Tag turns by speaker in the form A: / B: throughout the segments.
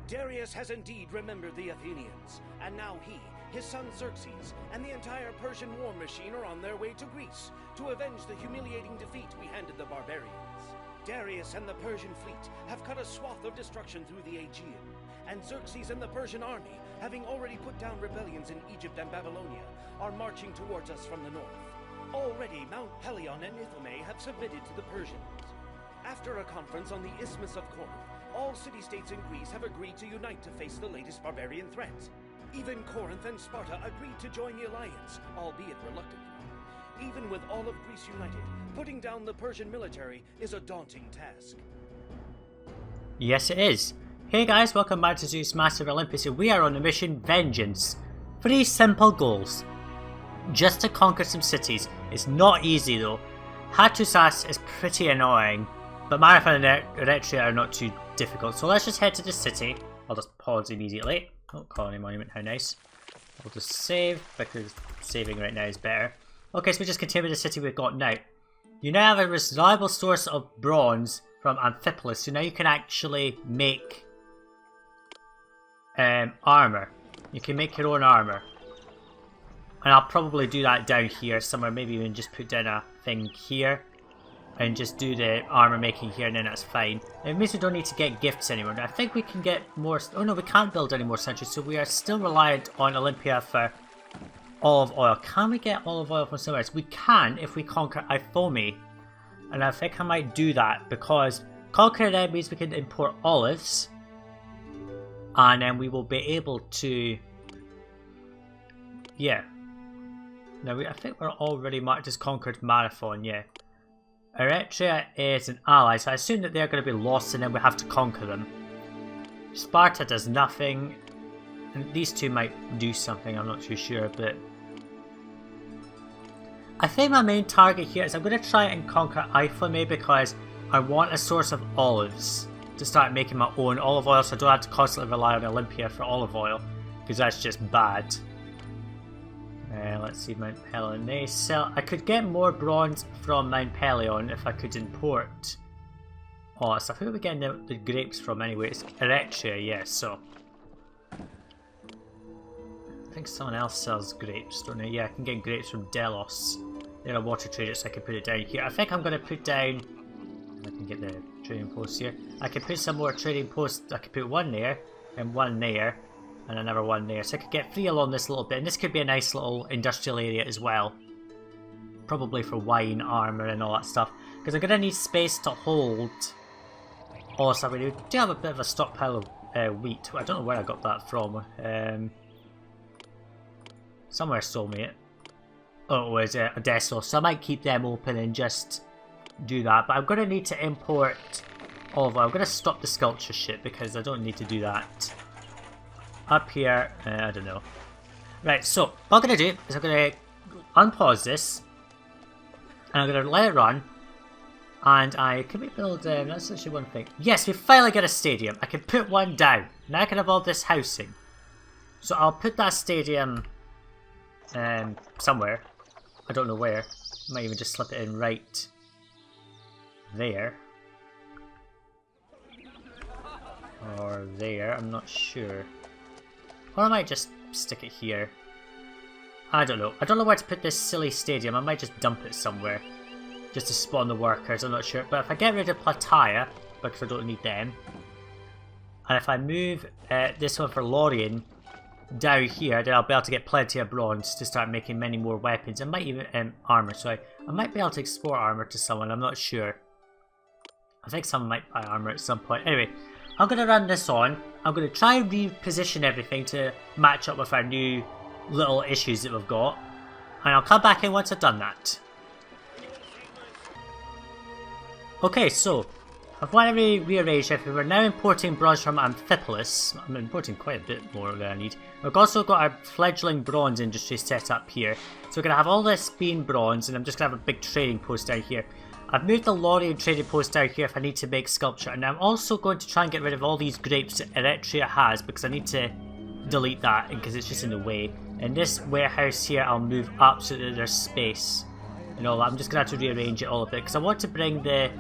A: Darius has indeed remembered the Athenians, and now he, his son Xerxes, and the entire Persian war machine are on their way to Greece to avenge the humiliating defeat we handed the barbarians. Darius and the Persian fleet have cut a swath of destruction through the Aegean, and Xerxes and the Persian army, having already put down rebellions in Egypt and Babylonia, are marching towards us from the north. Already Mount Pelion and Ithome have submitted to the Persians. After a conference on the Isthmus of Corinth, all city-states in Greece have agreed to unite to face the latest barbarian threats. Even Corinth and Sparta agreed to join the alliance, albeit reluctantly. Even with all of Greece united, putting down the Persian military is a daunting task.
B: Yes, it is. Hey guys, welcome back to Zeus Massive Olympus, and we are on a mission Vengeance. 3 simple goals. Just to conquer some cities. It's not easy though. Hattusas is pretty annoying, but Marathon and Eretria are not too difficult. So let's just head to the city. I'll just pause immediately. Oh, colony monument, how nice. I'll just save, because saving right now is better. Okay, so we just continue with the city we've got now. You now have a reliable source of bronze from Amphipolis, so now you can actually make armor. You can make your own armor. And I'll probably do that down here somewhere, maybe even just put down a thing here. And just do the armor making here, and then that's fine. It means we don't need to get gifts anymore. I think we can get more. Oh no, we can't build any more sentries, so we are still reliant on Olympia for olive oil. Can we get olive oil from somewhere else? We can if we conquer Ithome. And I think I might do that because conquering them means we can import olives. And then we will be able to. Yeah. Now, I think we're already marked as conquered Marathon, yeah. Eretria is an ally, so I assume that they're going to be lost and then we have to conquer them. Sparta does nothing. And these two might do something, I'm not too sure, but... I think my main target here is I'm going to try and conquer Ithome because I want a source of olives to start making my own olive oil so I don't have to constantly rely on Olympia for olive oil, because that's just bad. Let's see, Mount Pelion. They sell. I could get more bronze from Mount Pelion if I could import. Oh, so who are we getting the grapes from anyway? It's Eretria, yes. So I think someone else sells grapes, don't they? Yeah, I can get grapes from Delos. They're a water trader, so I can put it down here. I think I'm going to put down. I can get the trading posts here. I can put some more trading posts. I could put one there and one there. And another one there, so I could get 3 along this little bit, and this could be a nice little industrial area as well. Probably for wine, armour and all that stuff, because I'm going to need space to hold all the stuff. We do have a bit of a stockpile of wheat. I don't know where I got that from. Somewhere sold me it. Oh, it was Odessa, so I might keep them open and just do that. But I'm going to need to import olive oil. I'm going to stop the sculpture shit because I don't need to do that. Up here, I don't know. Right, so what I'm going to do is I'm going to unpause this. And I'm going to let it run. And can we build, that's actually one thing. Yes, we finally get a stadium. I can put one down. Now I can have all this housing. So I'll put that stadium somewhere. I don't know where. I might even just slip it in right there. Or there, I'm not sure. Or I might just stick it here. I don't know. I don't know where to put this silly stadium. I might just dump it somewhere. Just to spawn the workers, I'm not sure. But if I get rid of Plataea, because I don't need them. And if I move this one for Lorien down here, then I'll be able to get plenty of bronze to start making many more weapons. I might even, armour, sorry. I might be able to export armour to someone, I'm not sure. I think someone might buy armour at some point. Anyway. I'm going to run this on. I'm going to try and reposition everything to match up with our new little issues that we've got. And I'll come back in once I've done that. Okay, so I've wanted to rearrange everything. We're now importing bronze from Amphipolis. I'm importing quite a bit more than I need. We've also got our fledgling bronze industry set up here. So we're going to have all this being bronze, and I'm just going to have a big trading post down here. I've moved the Lorien trading post down here if I need to make sculpture, and I'm also going to try and get rid of all these grapes that Eretria has because I need to delete that because it's just in the way. And this warehouse here I'll move up so that there's space and all that. I'm just going to have to rearrange it all a bit because I want to bring the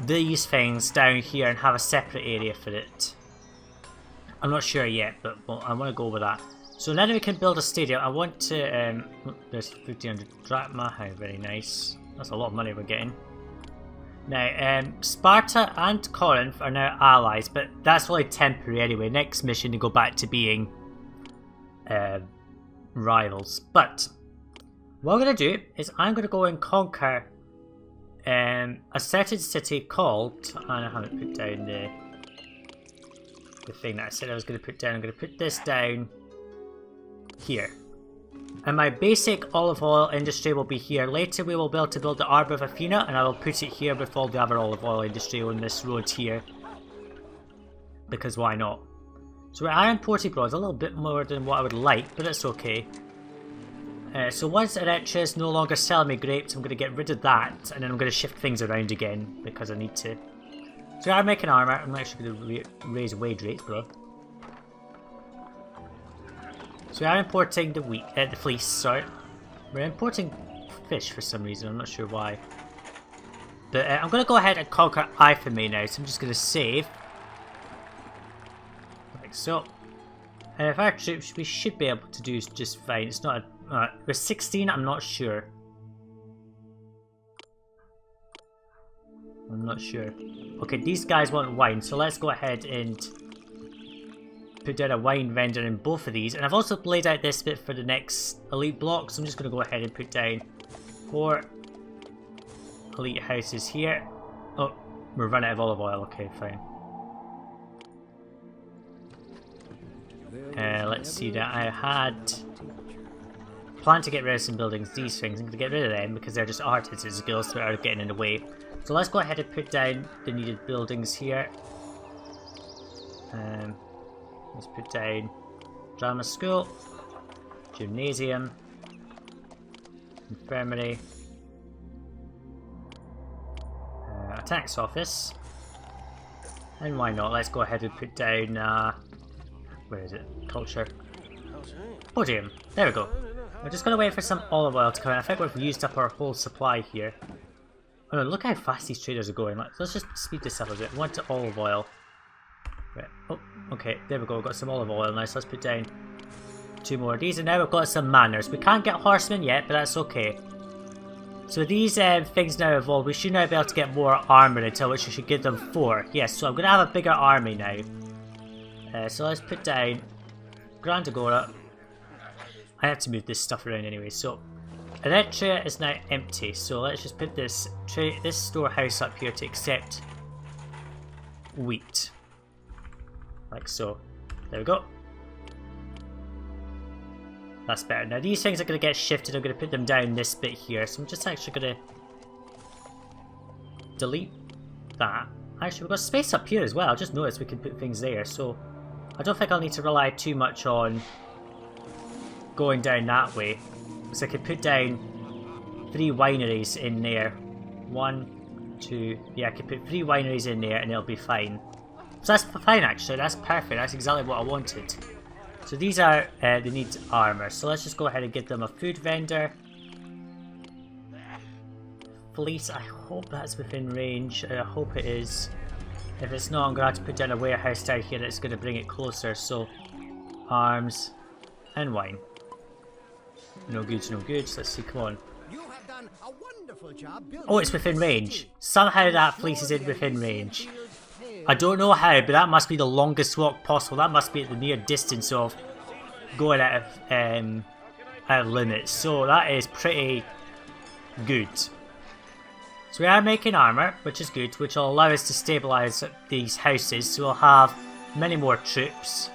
B: these things down here and have a separate area for it. I'm not sure yet, but well, I want to go with that. So now that we can build a stadium, I want to, there's 1500 drachma, how very nice. That's a lot of money we're getting. Now, Sparta and Corinth are now allies, but that's only temporary anyway. Next mission to go back to being rivals. But what I'm going to do is I'm going to go and conquer a certain city called, and I haven't put down the thing that I said I was going to put down. I'm going to put this down here. And my basic olive oil industry will be here. Later we will be able to build the Arbor of Athena, and I will put it here with all the other olive oil industry on this road here. Because why not? So our importing abroad is a little bit more than what I would like, but it's okay. So once Eritrea is no longer selling me grapes, I'm going to get rid of that, and then I'm going to shift things around again, because I need to. So we are making armour. I'm actually going to raise wage rates, bro. So we are importing the wheat, the fleece, sorry. We're importing fish for some reason, I'm not sure why. But I'm going to go ahead and conquer Ifame now, so I'm just going to save. Like so. And if our troops, we should be able to do just fine. It's not a... we're 16, I'm not sure. I'm not sure. Okay, these guys want wine, so let's go ahead and put down a wine vendor in both of these. And I've also laid out this bit for the next elite block, so I'm just going to go ahead and put down 4 elite houses here. Oh, we're running out of olive oil. Okay, fine. Let's see that I had planned to get rid of some buildings, these things. I'm going to get rid of them because they're just artisans' skills that are getting in the way. So let's go ahead and put down the needed buildings here. Let's put down drama school, gymnasium, infirmary, a tax office, and why not? Let's go ahead and put down, where is it? Culture. Podium. There we go. We're just gonna wait for some olive oil to come in. I think we've used up our whole supply here. Oh no, look how fast these traders are going. Let's just speed this up a bit. 1 to olive oil. Right. Oh, okay, there we go. We've got some olive oil now, so let's put down 2 more of these, and now we've got some manners. We can't get horsemen yet, but that's okay. So these things now evolve. We should now be able to get more armor until which we should give them 4. Yes, so I'm going to have a bigger army now. So let's put down Grand Agora. I have to move this stuff around anyway. So Eritrea is now empty, so let's just put this storehouse up here to accept wheat. Like so. There we go. That's better. Now these things are going to get shifted. I'm going to put them down this bit here. So I'm just actually going to delete that. Actually, we've got space up here as well. I just noticed we can put things there. So I don't think I'll need to rely too much on going down that way. So I could put down 3 wineries in there. 1, 2... Yeah, I could put 3 wineries in there and it'll be fine. So that's fine actually, that's perfect, that's exactly what I wanted. So these are, they need armour, so let's just go ahead and give them a food vendor. Fleece, I hope that's within range, I hope it is. If it's not, I'm going to have to put down a warehouse down here that's going to bring it closer, so arms and wine. No goods, no goods, let's see, come on.
C: You have done a wonderful job.
B: Oh, it's within range. Somehow that fleece is in within range. I don't know how, but that must be the longest walk possible. That must be at the near distance of going out of limits. So that is pretty good. So we are making armour, which is good, which will allow us to stabilise these houses. So we'll have many more troops.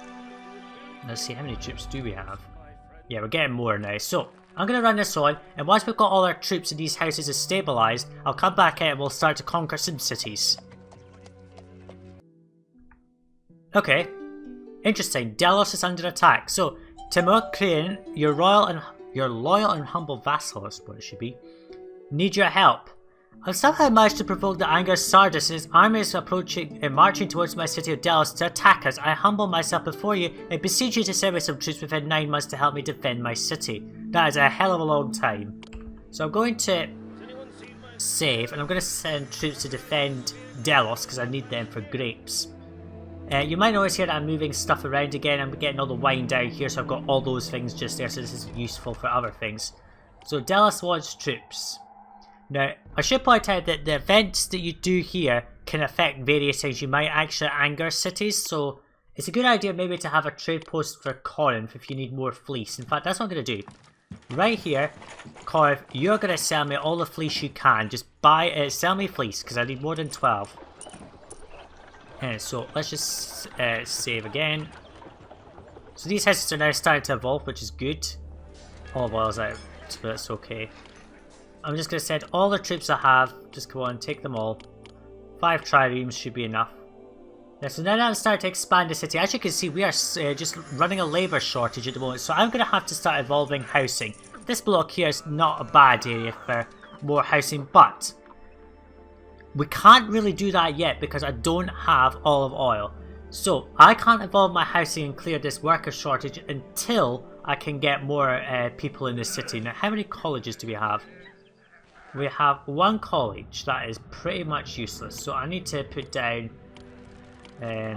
B: Let's see, how many troops do we have? Yeah, we're getting more now. So I'm going to run this on, and once we've got all our troops in these houses stabilised, I'll come back out and we'll start to conquer some cities. Okay, interesting. Delos is under attack. So, Timur, Crane, your loyal and humble vassal, is what it should be, need your help. I've somehow managed to provoke the anger of Sardis and his army is approaching and marching towards my city of Delos to attack us. I humble myself before you and beseech you to send me some troops within 9 months to help me defend my city. That is a hell of a long time. So I'm going to save and I'm going to send troops to defend Delos because I need them for grapes. You might notice here that I'm moving stuff around again. I'm getting all the wine down here, so I've got all those things just there, so this is useful for other things. So Delos wants troops. Now, I should point out that the events that you do here can affect various things. You might actually anger cities, so it's a good idea maybe to have a trade post for Corinth if you need more fleece. In fact, that's what I'm going to do. Right here, Corinth, you're going to sell me all the fleece you can. Just sell me fleece, because I need more than 12. So let's just save again. So these houses are now starting to evolve, which is good. Olive oil's out, so that's okay. I'm just going to send all the troops I have. Just go on, take them all. 5 triremes should be enough. So now that I'm starting to expand the city, as you can see, we are just running a labour shortage at the moment. So I'm going to have to start evolving housing. This block here is not a bad area for more housing, but we can't really do that yet because I don't have olive oil. So I can't evolve my housing and clear this worker shortage until I can get more people in the city. Now, how many colleges do we have? We have 1 college. That is pretty much useless. So I need to put down... we're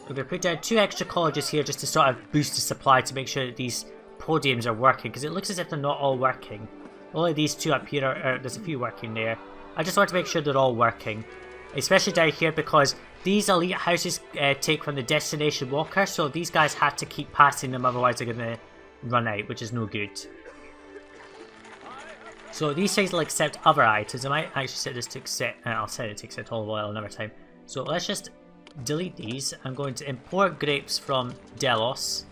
B: going to put down 2 extra colleges here just to sort of boost the supply to make sure that these podiums are working. Because it looks as if they're not all working. Only these 2 up here are... there's a few working there. I just want to make sure they're all working. Especially down here because these elite houses take from the destination walker. So these guys have to keep passing them, otherwise they're going to run out, which is no good. So these things will accept other items. I might actually set this to accept... I'll set it to accept olive oil another time. So let's just delete these. I'm going to import grapes from Delos.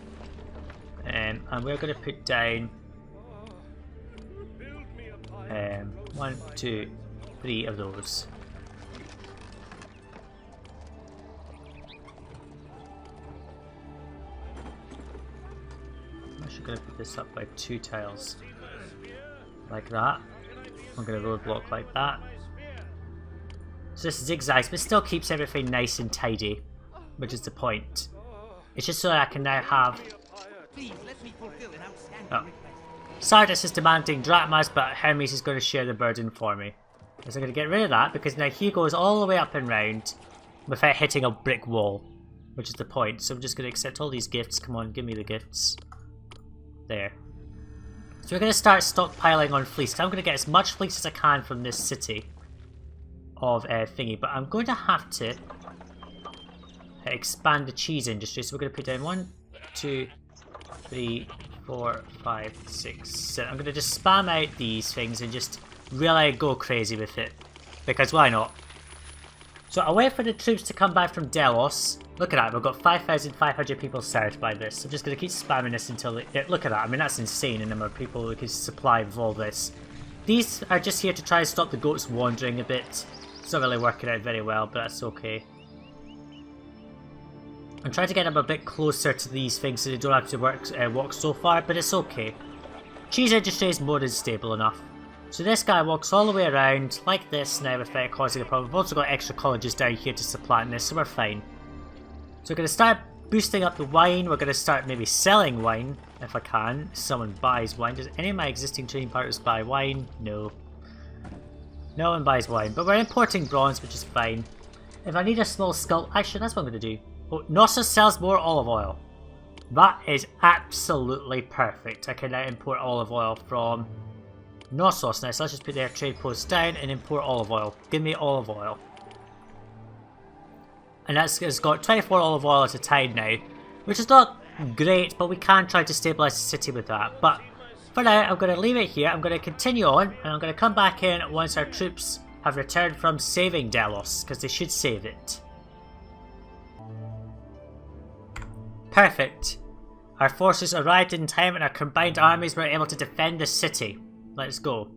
B: And we're going to put down... 1, 2, 3 of those. I'm actually going to put this up by 2 tiles. Like that. I'm going to roadblock like that. So this zigzags, but still keeps everything nice and tidy, which is the point. It's just so that I can now have... Oh. Sardis is demanding drachmas, but Hermes is going to share the burden for me. So I'm going to get rid of that, because now he goes all the way up and round without hitting a brick wall, which is the point. So I'm just going to accept all these gifts. Come on, give me the gifts. There. So we're going to start stockpiling on fleece. I'm going to get as much fleece as I can from this city of thingy, but I'm going to have to expand the cheese industry. So we're going to put down 1, 2, 3, 4, 5, 6, 7. I'm going to just spam out these things and just really go crazy with it, because why not? So I wait for the troops to come back from Delos. Look at that, we've got 5,500 people served by this. I'm just going to keep spamming this until look at that, I mean that's insane the number of people who can supply with all this. These are just here to try and stop the goats wandering a bit. It's not really working out very well, but that's okay. I'm trying to get them a bit closer to these things so they don't have to walk so far, but it's okay. Cheese industry is more than stable enough. So this guy walks all the way around like this now without causing a problem. We've also got extra colleges down here to supplant this, so we're fine. So we're going to start boosting up the wine. We're going to start maybe selling wine if I can. Someone buys wine. Does any of my existing trading partners buy wine? No. No one buys wine, but we're importing bronze, which is fine. If I need a small skull, actually that's what I'm going to do. Oh, Knossos sells more olive oil. That is absolutely perfect. I can now import olive oil from Knossos now, so let's just put their trade post down and import olive oil. Give me olive oil. And it's got 24 olive oil at a time now, which is not great, but we can try to stabilise the city with that. But for now, I'm going to leave it here. I'm going to continue on, and I'm going to come back in once our troops have returned from saving Delos, because they should save it. Perfect. Our forces arrived in time and our combined armies were able to defend the city. Let's go.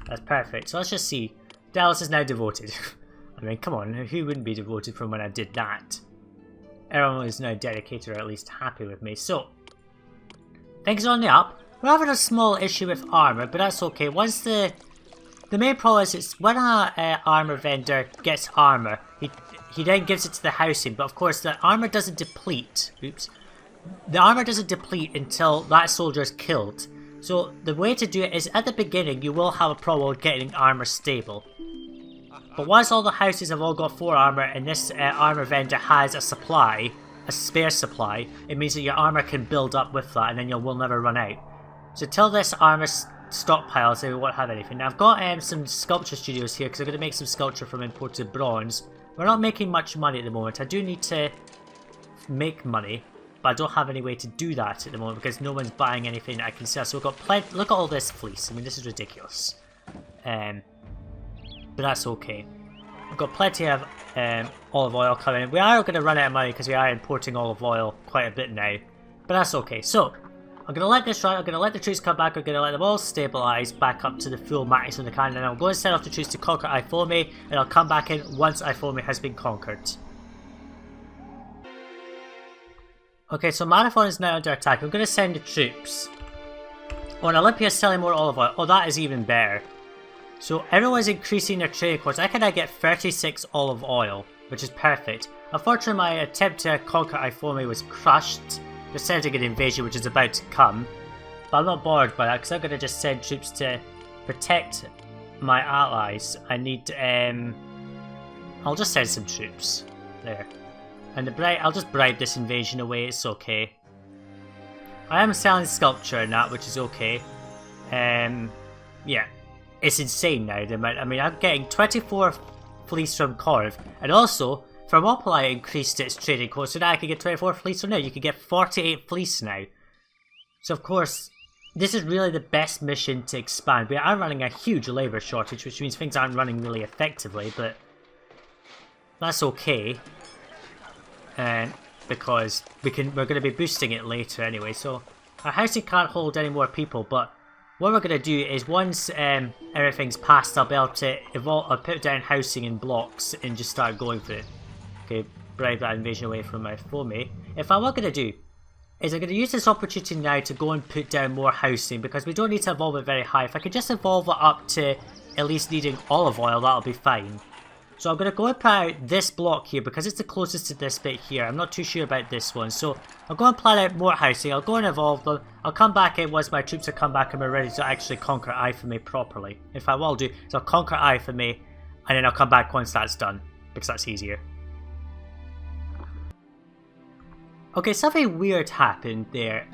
B: That's perfect. So let's just see. Delos is now devoted. I mean, come on, who wouldn't be devoted from when I did that? Everyone is now dedicated or at least happy with me. So, things are on the up. We're having a small issue with armor, but that's okay. Once the main problem is it's when a armor vendor gets armor, he then gives it to the housing. But of course, the armor doesn't deplete. Oops. The armor doesn't deplete until that soldier is killed. So the way to do it is at the beginning you will have a problem with getting armor stable. But once all the houses have all got 4 armor and this armor vendor has a supply, a spare supply, it means that your armor can build up with that and then you will never run out. So till this armor stockpiles, we won't have anything. Now I've got some sculpture studios here because I'm going to make some sculpture from imported bronze. We're not making much money at the moment. I do need to make money, but I don't have any way to do that at the moment because no one's buying anything I can sell. So we've got plenty. Look at all this fleece. I mean, this is ridiculous. But that's okay. We've got plenty of olive oil coming in. We are going to run out of money because we are importing olive oil quite a bit now. But that's okay. So, I'm going to let this run. I'm going to let the troops come back. I'm going to let them all stabilise back up to the full maximum they can. And I'm going to send off the troops to conquer Ithome. And I'll come back in once Ithome has been conquered. Okay, so Marathon is now under attack. I'm going to send the troops. Oh, and Olympia is selling more olive oil. Oh, that is even better. So everyone's increasing their trading quotas. I can now get 36 olive oil, which is perfect. Unfortunately, my attempt to conquer Ithome was crushed. They're sending an invasion, which is about to come. But I'm not bothered by that, because I'm going to just send troops to protect my allies. I need... I'll just send some troops. There. And I'll just bribe this invasion away, it's okay. I am selling sculpture and that, which is okay. Yeah. It's insane now, the amount. I mean, I'm getting 24 fleece from Corv, and also, Thermopylae increased its trading quota, so now I can get 24 fleece from now. You can get 48 fleece now. So, of course, this is really the best mission to expand. We are running a huge labour shortage, which means things aren't running really effectively, but that's okay. Because we're going to be boosting it later anyway, so our housing can't hold any more people, but what we're going to do is once everything's passed, I'll be able to I'll put down housing in blocks and just start going for it. Okay, bribe that invasion away from my foe. What I'm going to do is I'm going to use this opportunity now to go and put down more housing because we don't need to evolve it very high. If I could just evolve it up to at least needing olive oil, that'll be fine. So I'm going to go and put out this block here because it's the closest to this bit here. I'm not too sure about this one. So I'll go and plan out more housing. I'll go and evolve them. I'll come back in once my troops have come back and we're ready to actually conquer Ithome properly. In fact, what I'll do is I'll conquer Ithome and then I'll come back once that's done because that's easier. Okay, something weird happened there.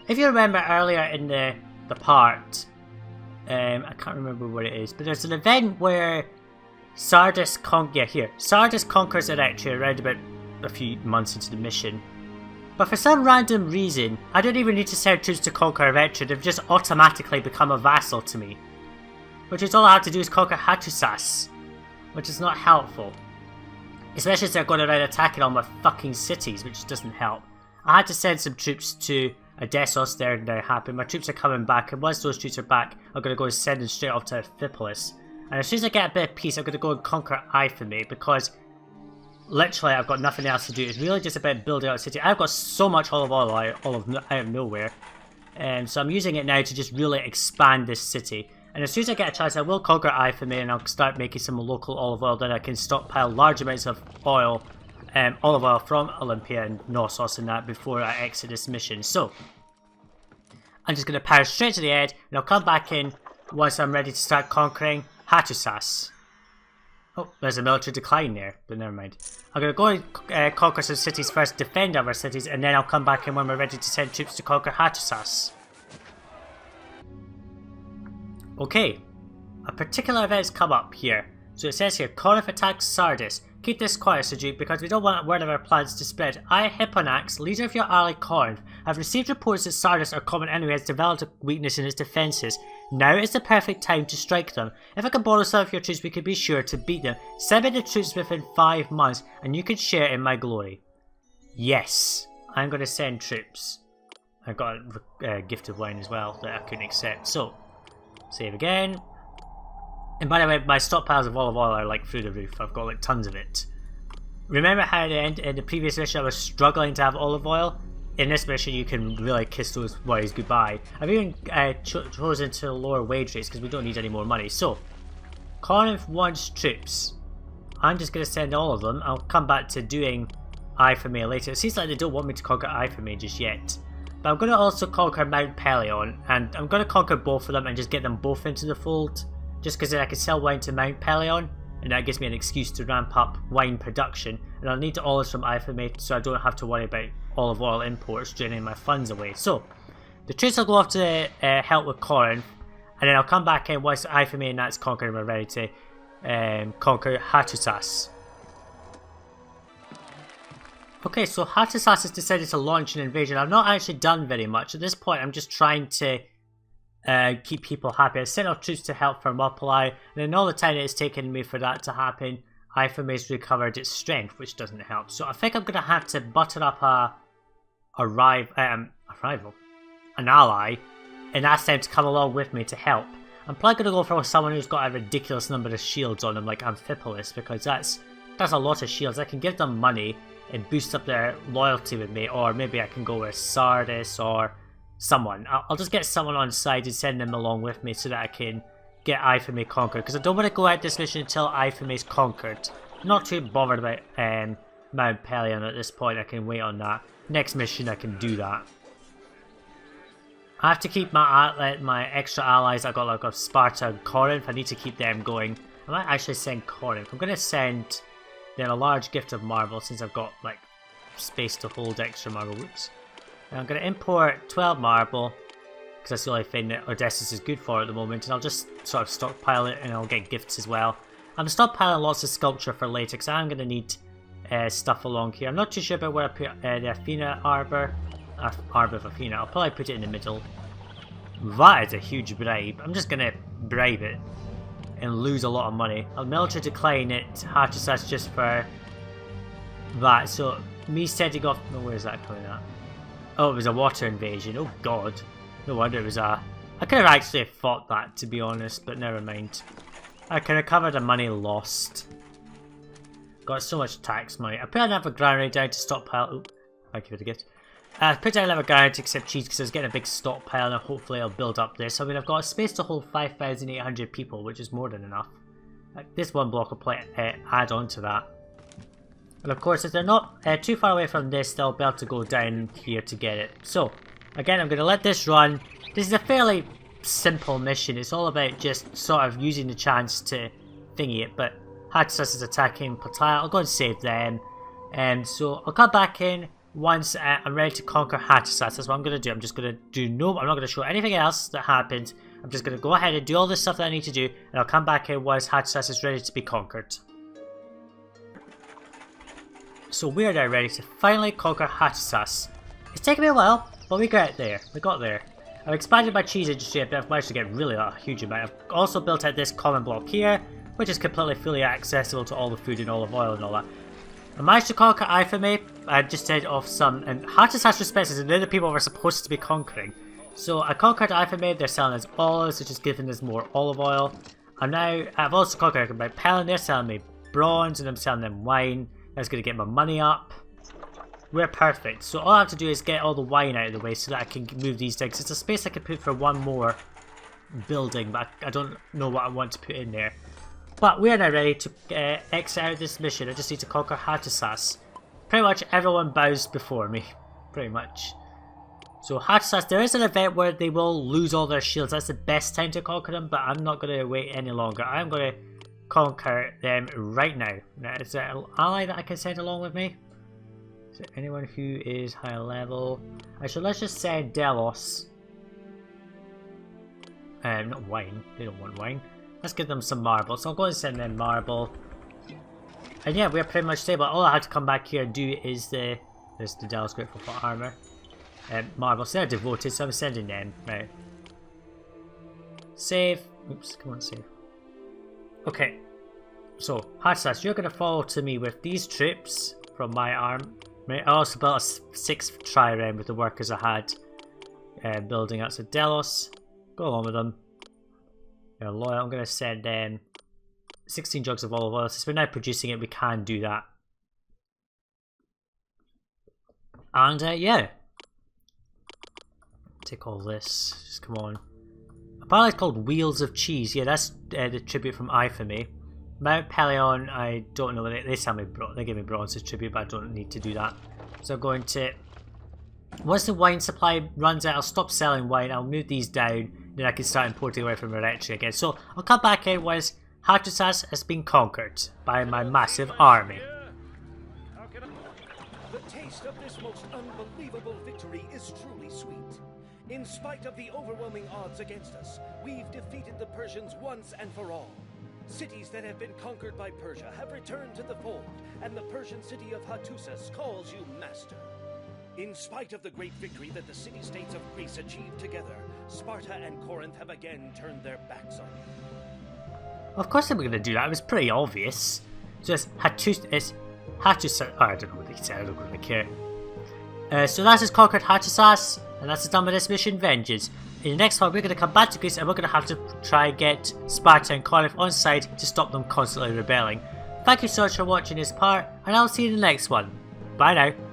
B: If you remember earlier in the part, I can't remember what it is, but there's an event where Sardis conquers Erectria around about a few months into the mission. But for some random reason, I don't even need to send troops to conquer Erectria, they've just automatically become a vassal to me. Which is all I have to do is conquer Hattusas, which is not helpful. Especially as they're going around attacking all my fucking cities, which doesn't help. I had to send some troops to Odessos, they're now happy. My troops are coming back, and once those troops are back, I'm going to go and send them straight off to Amphipolis. And as soon as I get a bit of peace, I'm going to go and conquer Ithome because literally I've got nothing else to do. It's really just about building out a city. I've got so much olive oil out of nowhere. So I'm using it now to just really expand this city. And as soon as I get a chance, I will conquer Ithome and I'll start making some local olive oil. Then I can stockpile large amounts of oil, olive oil from Olympia and Knossos and that before I exit this mission. So I'm just going to power straight to the end and I'll come back in once I'm ready to start conquering Hattusas. Oh, there's a military decline there, but never mind. I'm going to go and conquer some cities first, defend our cities, and then I'll come back in when we're ready to send troops to conquer Hattusas. Okay, a particular event's come up here. So it says here, Corinth attacks Sardis. Keep this quiet, Sajuuk, because we don't want word of our plans to spread. I, Hipponax, leader of your ally Corinth, have received reports that Sardis, our common enemy, has developed a weakness in its defences. Now is the perfect time to strike them. If I can borrow some of your troops, we can be sure to beat them. Send me the troops within 5 months, and you can share in my glory. Yes, I'm going to send troops. I got a gift of wine as well that I couldn't accept. So, save again. And by the way, my stockpiles of olive oil are like through the roof. I've got like tons of it. Remember how in the previous mission I was struggling to have olive oil? In this mission you can really kiss those worries goodbye. I've even chosen to lower wage rates because we don't need any more money. So, Corinth wants troops. I'm just going to send all of them. I'll come back to doing Ithome later. It seems like they don't want me to conquer Ithome just yet. But I'm going to also conquer Mount Pelion. And I'm going to conquer both of them and just get them both into the fold. just because then I can sell wine to Mount Pelion, and that gives me an excuse to ramp up wine production. And I'll need olives from Ifame, so I don't have to worry about olive oil imports draining my funds away. So the troops will go off to help with Corinth, and then I'll come back in once Ifame and that's conquered and we're ready to conquer Hattusas. Okay, so Hattusas has decided to launch an invasion. I've not actually done very much. At this point, I'm just trying to keep people happy. I sent off troops to help Thermopylae, and then all the time it's taken me for that to happen, Ifame's recovered its strength, which doesn't help. So I think I'm going to have to butter up an ally, and ask them to come along with me to help. I'm probably going to go for someone who's got a ridiculous number of shields on them, like Amphipolis, because that's a lot of shields. I can give them money and boost up their loyalty with me, or maybe I can go with Sardis or someone. I'll just get someone on side and send them along with me so that I can get Ifame conquered, because I don't want to go out this mission until Ifame is conquered. I'm not too bothered about Mount Pelion at this point. I can wait on that. Next mission I can do that. I have to keep my extra allies. I got like a Sparta and Corinth. I need to keep them going. I might actually send Corinth. I'm going to send them a large gift of marble since I've got like space to hold extra marble. Whoops. And I'm going to import 12 marble because that's the only thing that Odysseus is good for at the moment. And I'll just sort of stockpile it and I'll get gifts as well. I'm stockpiling lots of sculpture for later because I'm going to need stuff along here. I'm not too sure about where I put the Athena Arbor. Arbor of Athena. I'll probably put it in the middle. That is a huge bribe. I'm just going to bribe it and lose a lot of money. I'll military decline it. Hattusas just for that. So me setting off. Oh, where's that coming at? Oh, it was a water invasion. Oh god. No wonder it was a. I could have actually fought that, to be honest, but never mind. I can recover the money lost. Got so much tax money. I put another granary down to stockpile. Oh, thank you for the gift. I put down another granary to accept cheese because I was getting a big stockpile and hopefully I'll build up this. I mean, I've got a space to hold 5,800 people, which is more than enough. This one block will add on to that. And of course, if they're not too far away from this, they'll be able to go down here to get it. So, again, I'm going to let this run. This is a fairly simple mission. It's all about just sort of using the chance to thingy it. But Hattusas is attacking Plataea. I'll go and save them. So I'll come back in once I'm ready to conquer Hattusas. That's what I'm going to do. I'm just going to do I'm not going to show anything else that happens. I'm just going to go ahead and do all this stuff that I need to do. And I'll come back in once Hattusas is ready to be conquered. So we are now ready to finally conquer Hattusas. It's taken me a while, but we got there. We got there. I've expanded my cheese industry a bit. I've managed to get really a huge amount. I've also built out this common block here, which is completely fully accessible to all the food and olive oil and all that. I managed to conquer Ifame. I just said off some, and Hattusas respects us, and they're the people we're supposed to be conquering. So I conquered Ifame. They're selling us olives, which is giving us more olive oil. I've also conquered Mount Pelion. They're selling me bronze, and I'm selling them wine. That's going to get my money up. We're perfect. So all I have to do is get all the wine out of the way so that I can move these things. It's a space I can put for one more building, but I don't know what I want to put in there. But we are now ready to exit out this mission. I just need to conquer Hattusas. Pretty much everyone bows before me. Pretty much. So Hattusas, there is an event where they will lose all their shields. That's the best time to conquer them, but I'm not going to wait any longer. I'm going to conquer them right now. Now, is there an ally that I can send along with me? Is there anyone who is high level? Actually, let's just send Delos. Not wine. They don't want wine. Let's give them some marble. So I'll go and send them marble. And yeah, we're pretty much stable. All I had to come back here and do is there's the Delos grateful for armor. Marble. So they're devoted, so I'm sending them. Right. Save. Oops, come on, save. Okay, so Hattusas, you're going to follow to me with these troops from my arm. I also built a 6th trireme with the workers I had building up. So Delos, go along with them. They're loyal. I'm going to send them 16 jugs of olive oil. Since we're now producing it, we can do that. And yeah, take all this. Just come on. Apparently it's called Wheels of Cheese. Yeah, that's the tribute from Ifame. Mount Pelion, I don't know. They gave me bronze as tribute, but I don't need to do that. So I'm going to... Once the wine supply runs out, I'll stop selling wine. I'll move these down then I can start importing away from Eritrea again. So I'll come back in once Hattusas has been conquered by my massive army.
A: The taste of this most unbelievable victory is truly sweet. In spite of the overwhelming odds against us, we've defeated the Persians once and for all. Cities that have been conquered by Persia have returned to the fold, and the Persian city of Hattusas calls you master. In spite of the great victory that the city-states of Greece achieved together, Sparta and Corinth have again turned their backs on you.
B: Of course they were going to do that, it was pretty obvious. So it's Hattusas, oh, I don't know what they said, I don't really care. So that's just conquered Hattusas, and that's done with this mission, Vengeance. In the next part, we're going to come back to Greece and we're going to have to try and get Sparta and Corinth on side to stop them constantly rebelling. Thank you so much for watching this part, and I'll see you in the next one. Bye now.